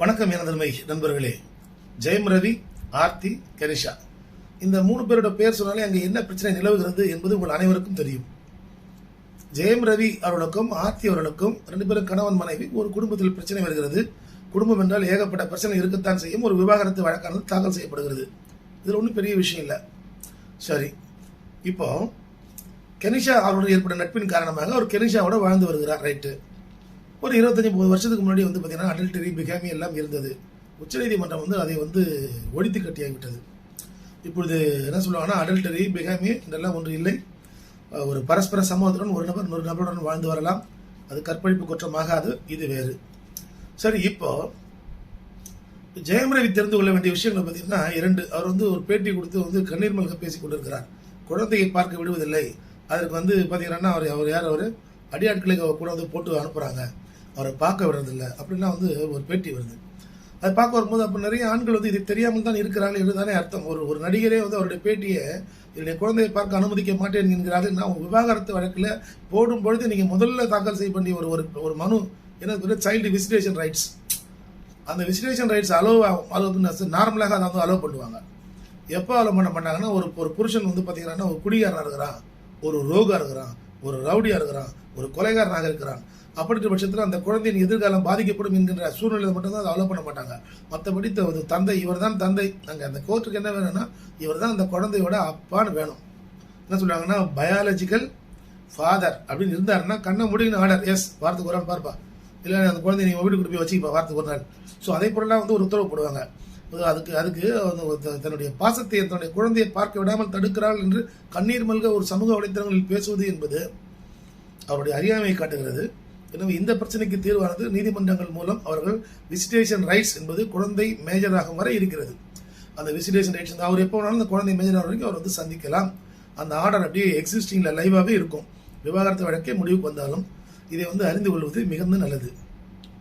வணக்கம் எனதருமை நண்பர்களே. ஜெயம் ரவி, ஆர்த்தி, கெனிஷா, இந்த 3 பேரோட பேர் சொன்னாலே அங்கே என்ன பிரச்சனை நிலவுகிறது என்பது உங்கள் அனைவருக்கும் தெரியும். ஜெயம் ரவி அவர்களுக்கும் ஆர்த்தி அவர்களுக்கும் 2 பேரும் கணவன் மனைவி. ஒரு குடும்பத்தில் பிரச்சனை வருகிறது. குடும்பம் என்றால் ஏகப்பட்ட பிரச்சனை இருக்கத்தான் செய்யும். ஒரு விவாகரத்து வழக்கானது தாக்கல் செய்யப்படுகிறது. இதில் ஒன்றும் பெரிய விஷயம் இல்லை. சரி, இப்போ கெனிஷா அவருடைய ஏற்பட்ட நட்பின் காரணமாக அவர் கெனிஷாவோட வாழ்ந்து வருகிறார். ரைட்டு. ஒரு 25-30 வருஷத்துக்கு முன்னாடி பார்த்தீங்கன்னா அடல்டரி, பிகாமி எல்லாம் இருந்தது. உச்சநீதிமன்றம் அதை ஒழித்து கட்டியாகிவிட்டது. இப்பொழுது என்ன சொல்லுவாங்கன்னா, அடல்டரி, பிகாமி இதெல்லாம் ஒன்று இல்லை. ஒரு பரஸ்பர சமூகத்துடன் ஒரு நபர் இன்னொரு நபருடன் வாழ்ந்து வரலாம். அது கற்பழிப்பு குற்றமாகாது. இது வேறு. சரி, இப்போ ஜெயம் ரவி தெரிந்து கொள்ள வேண்டிய விஷயங்கள் பார்த்தீங்கன்னா 2. அவர் ஒரு பேட்டி கொடுத்து கண்ணீர் மல்க பேசிக் கொண்டிருக்கிறார். குழந்தையை பார்க்க விடுவதில்லை. அதற்கு பார்த்தீங்கன்னா அவர் யார், அவர் அடியாட்களை கூட போட்டு அனுப்புகிறாங்க, அவரை பார்க்க விடுறதில்லை அப்படின்னா ஒரு பேட்டி வருது. அதை பார்க்க வரும்போது அப்போ நிறைய ஆண்கள் இது தெரியாமல் தான் இருக்கிறார்கள் என்று தானே அர்த்தம். ஒரு நடிகரே அவருடைய பேட்டியை என்னுடைய குழந்தையை பார்க்க அனுமதிக்க மாட்டேன் என்கிறார்கள். நான் விவாகரத்து வழக்கில் போடும்பொழுது நீங்கள் முதல்ல தாக்கல் செய்ய வேண்டிய ஒரு மனு என்ன, சைல்டு விசிட்டேஷன் ரைட்ஸ். அந்த விசிட்டேஷன் ரைட்ஸ் நார்மலாக அதை அலோவ் பண்ணுவாங்க. எப்போ அலோவ் பண்ண மாட்டாங்கன்னா, ஒரு புருஷன் பார்த்தீங்கன்னா ஒரு குடிகாரனாக இருக்கிறான், ஒரு ரோகா இருக்கிறான், ஒரு ரவுடியாக இருக்கிறான், ஒரு கொலைகாரனாக இருக்கிறான். அப்படின்ற பட்சத்தில் அந்த குழந்தையின் எதிர்காலம் பாதிக்கப்படும் என்கின்ற சூழ்நிலை மட்டும்தான் அதை அலோவ் பண்ண மாட்டாங்க. மற்றபடி தந்தை, இவர் தான் தந்தை. நாங்கள் அந்த கோர்ட்டுக்கு என்ன வேணும்னா, இவர் தான் அந்த குழந்தையோட அப்பான்னு வேணும். என்ன சொல்லுவாங்கன்னா, பயாலஜிக்கல் ஃபாதர் அப்படின்னு இருந்தாருன்னா கண்ணை முடின்னு ஆர்டர். எஸ், வாரத்துக்கு ஒரு நாள் பார்ப்பா, இல்லை அந்த குழந்தைய நீங்கள் வீட்டுக்கு போய் வச்சுக்கப்பா வாரத்துக்கு ஒரு நாள். ஸோ அதே போலலாம் ஒரு உத்தரவு போடுவாங்க. அதுக்கு தன்னுடைய பாசத்தை தன்னுடைய குழந்தையை பார்க்க விடாமல் தடுக்கிறாள் என்று கண்ணீர் மல்க ஒரு சமூக வலைத்தளங்களில் பேசுவது என்பது அவருடைய அறியாமையை காட்டுகிறது. எனவே இந்த பிரச்சனைக்கு தீர்வானது நீதிமன்றங்கள் மூலம் அவர்கள் விசிட்டேஷன் ரைட்ஸ் என்பது குழந்தை மேஜராகும் வரை இருக்கிறது. அந்த விசிட்டேஷன் ரைட்ஸ் அவர் எப்போ வேணாலும் அந்த குழந்தை மேஜர் வரைக்கும் அவர் சந்திக்கலாம். அந்த ஆர்டர் அப்படியே எக்ஸிஸ்டிங்ல லைவாகவே இருக்கும். விவாகரத்து வழக்கே முடிவுக்கு வந்தாலும் இதை அறிந்து கொள்வது மிகுந்த நல்லது.